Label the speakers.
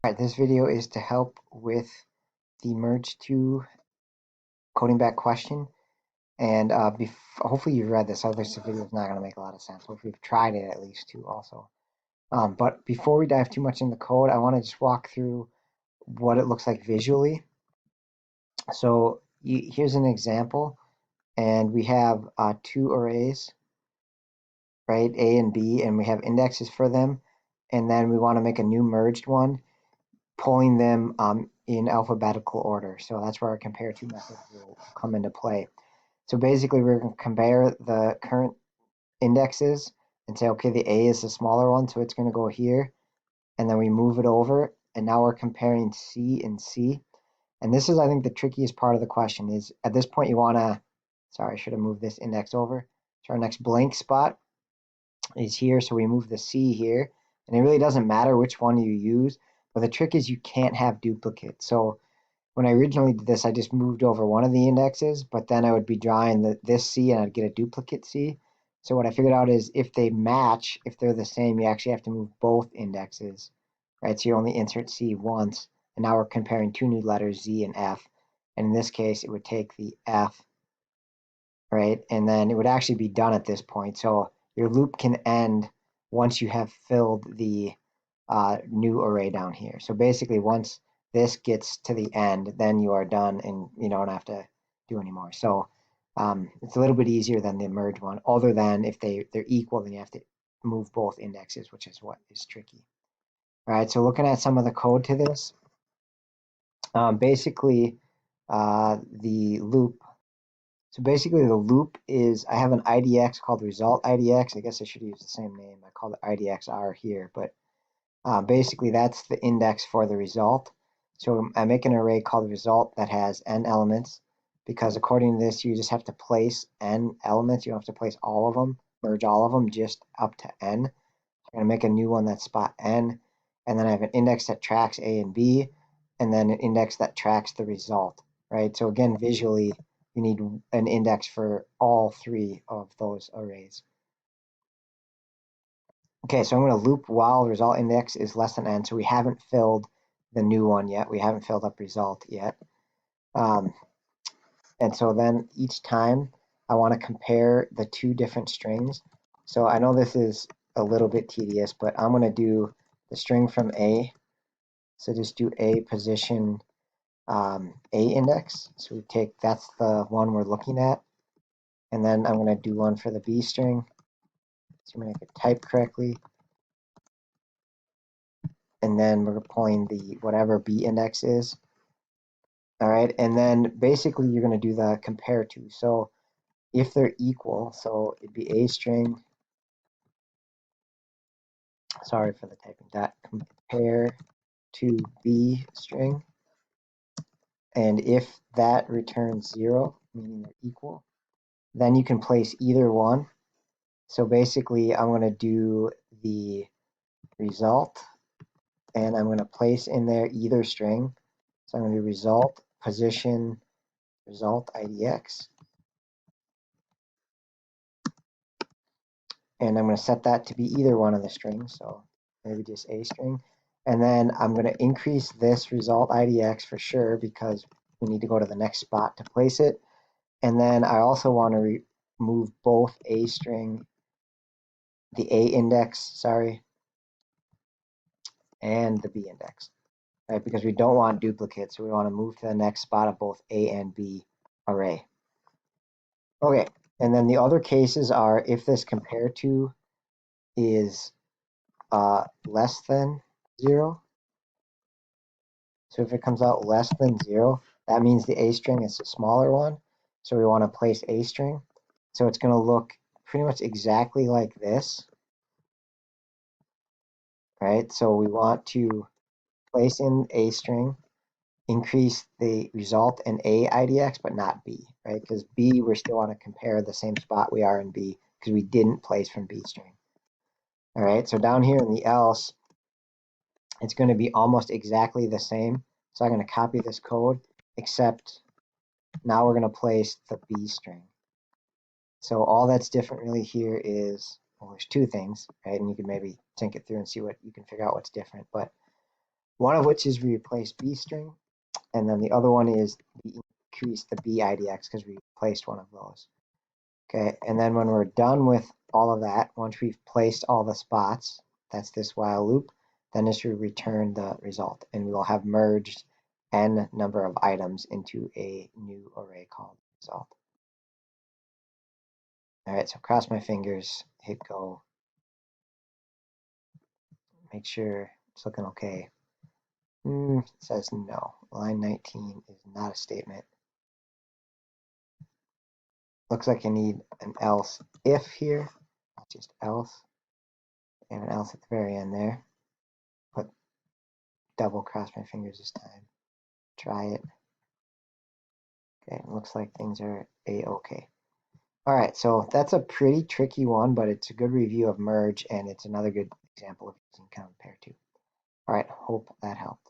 Speaker 1: Alright, this video is to help with the mergeTwo coding back question. And hopefully you've read this, otherwise the video is not going to make a lot of sense. Hopefully you've tried it at least too also. But before we dive too much in the code, I want to just walk through what it looks like visually. So here's an example, and we have two arrays, right, A and B, and we have indexes for them. And then we want to make a new merged one, pulling them in alphabetical order. So that's where our compare to method will come into play. So basically, we're going to compare the current indexes and say, okay, the A is the smaller one, so it's going to go here. And then we move it over, and now we're comparing C and C. And this is, I think, the trickiest part of the question is at this point you want to, sorry, I should have moved this index over. So our next blank spot is here, so we move the C here. And it really doesn't matter which one you use, but the trick is you can't have duplicates. So when I originally did this, I just moved over one of the indexes, but then I would be drawing this C and I'd get a duplicate C. So what I figured out is if they match, if they're the same, you actually have to move both indexes, right? So you only insert C once, and now we're comparing two new letters, Z and F. And in this case, it would take the F, right? And then it would actually be done at this point. So your loop can end once you have filled the new array down here. So basically, once this gets to the end, then you are done and you don't have to do anymore. So it's a little bit easier than the merge one, other than if they're equal, then you have to move both indexes, which is what is tricky. All right, so looking at some of the code to this, basically the loop. So basically the loop is, I have an IDX called result IDX. I guess I should use the same name. I call it IDXR here, but basically that's the index for the result. So I make an array called result that has n elements, because according to this, you just have to place n elements. You don't have to place all of them, merge all of them, just up to n. I'm going to make a new one that's spot n, and then I have an index that tracks A and B, and then an index that tracks the result, right? So again, visually, you need an index for all three of those arrays. Okay, so I'm going to loop while result index is less than n. So we haven't filled the new one yet. We haven't filled up result yet. And so then each time I want to compare the two different strings. So I know this is a little bit tedious, but I'm going to do the string from A. So just do A position A index. So we take, that's the one we're looking at. And then I'm going to do one for the B string. So I'm going to type correctly. And then we're pulling the whatever B index is. All right, and then basically you're going to do the compare to. So if they're equal, so it'd be A string, sorry for the typing, dot compare to B string. And if that returns 0, meaning they're equal, then you can place either one. So basically I'm going to do the result, and I'm going to place in there either string. So I'm going to do result position result IDX. And I'm going to set that to be either one of the strings, so maybe just A string. And then I'm going to increase this result IDX for sure, because we need to go to the next spot to place it. And then I also want to remove both A string, the A index, sorry, and the B index, right? Because we don't want duplicates, so we want to move to the next spot of both A and B array. Okay, and then the other cases are if this compare to is less than 0. So if it comes out less than 0, that means the A string is a smaller one. So we want to place A string. So it's going to look pretty much exactly like this, right? So we want to place in A string, increase the result in A IDX, but not B, right? Because B, we still want to compare the same spot we are in B, because we didn't place from B string. All right, so down here in the else, it's going to be almost exactly the same. So I'm going to copy this code, except now we're going to place the B string. So all that's different really here is, well, there's two things, right? And you can maybe think it through and see what you can figure out what's different. But one of which is we replace B string, and then the other one is we increase the B IDX because we replaced one of those. Okay, and then when we're done with all of that, once we've placed all the spots, that's this while loop, then this should return the result, and we will have merged n number of items into a new array called result. All right, so cross my fingers, hit go, make sure it's looking okay. It says no. Line 19 is not a statement. Looks like I need an else if here, not just else. I have an else at the very end there. But double cross my fingers this time. Try it. Okay, it looks like things are a-okay. All right, so that's a pretty tricky one, but it's a good review of merge, and it's another good example of using compare to. All right, hope that helped.